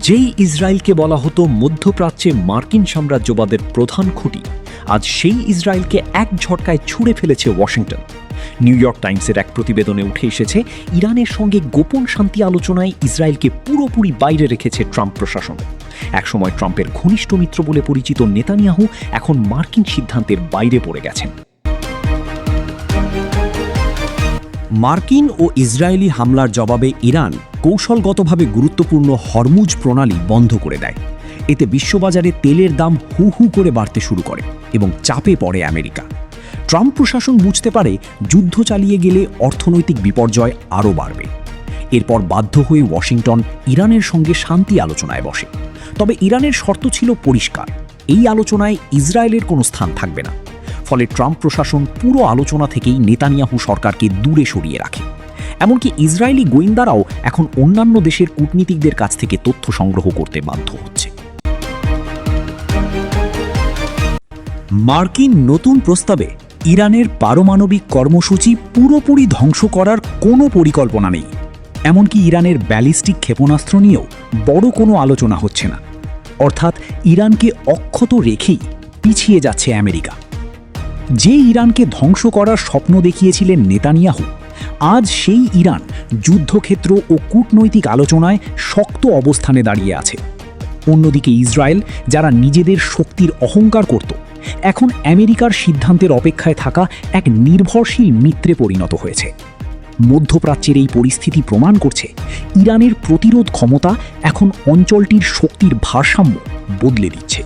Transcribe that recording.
যেই ইসরায়েলকে বলা হতো মধ্যপ্রাচ্যে মার্কিন সাম্রাজ্যবাদের প্রধান খুঁটি, আজ সেই ইসরায়েলকে এক ঝটকায় ছুঁড়ে ফেলেছে ওয়াশিংটন। নিউ ইয়র্ক টাইমসের এক প্রতিবেদনে উঠে এসেছে, ইরানের সঙ্গে গোপন শান্তি আলোচনায় ইসরায়েলকে পুরোপুরি বাইরে রেখেছে ট্রাম্প প্রশাসন। একসময় ট্রাম্পের ঘনিষ্ঠ মিত্র বলে পরিচিত নেতানিয়াহু এখন মার্কিন সিদ্ধান্তের বাইরে পড়ে গেছেন। মার্কিন ও ইসরায়েলি হামলার জবাবে ইরান কৌশলগতভাবে গুরুত্বপূর্ণ হরমুজ প্রণালী বন্ধ করে দেয়। এতে বিশ্ববাজারে তেলের দাম হু হু করে বাড়তে শুরু করে এবং চাপে পড়ে আমেরিকা। ট্রাম্প প্রশাসন বুঝতে পারে যুদ্ধ চালিয়ে গেলে অর্থনৈতিক বিপর্যয় আরও বাড়বে। এরপর বাধ্য হয়ে ওয়াশিংটন ইরানের সঙ্গে শান্তি আলোচনায় বসে। তবে ইরানের শর্ত ছিল পরিষ্কার, এই আলোচনায় ইসরায়েলের কোনো স্থান থাকবে না। ফলে ট্রাম্প প্রশাসন পুরো আলোচনা থেকেই নেতানিয়াহু সরকারকে দূরে সরিয়ে রাখে। এমনকি ইসরায়েলি গোয়েন্দারাও এখন অন্যান্য দেশের কূটনীতিকদের কাছ থেকে তথ্য সংগ্রহ করতে বাধ্য হচ্ছে। মার্কিন নতুন প্রস্তাবে ইরানের পারমাণবিক কর্মসূচি পুরোপুরি ধ্বংস করার কোনো পরিকল্পনা নেই। এমনকি ইরানের ব্যালিস্টিক ক্ষেপণাস্ত্র নিয়েও বড় কোনো আলোচনা হচ্ছে না। অর্থাৎ ইরানকে অক্ষত রেখেই পিছিয়ে যাচ্ছে আমেরিকা। যে ইরানকে ধ্বংস করার স্বপ্ন দেখিয়েছিলেন নেতানিয়াহু, আজ সেই ইরান যুদ্ধক্ষেত্র ও কূটনৈতিক আলোচনায় শক্ত অবস্থানে দাঁড়িয়ে আছে। অন্যদিকে ইসরায়েল, যারা নিজেদের শক্তির অহংকার করত, এখন আমেরিকার সিদ্ধান্তের অপেক্ষায় থাকা এক নির্ভরশীল মিত্রে পরিণত হয়েছে। মধ্যপ্রাচ্যের এই পরিস্থিতি প্রমাণ করছে, ইরানের প্রতিরোধ ক্ষমতা এখন অঞ্চলটির শক্তির ভারসাম্য বদলে দিচ্ছে।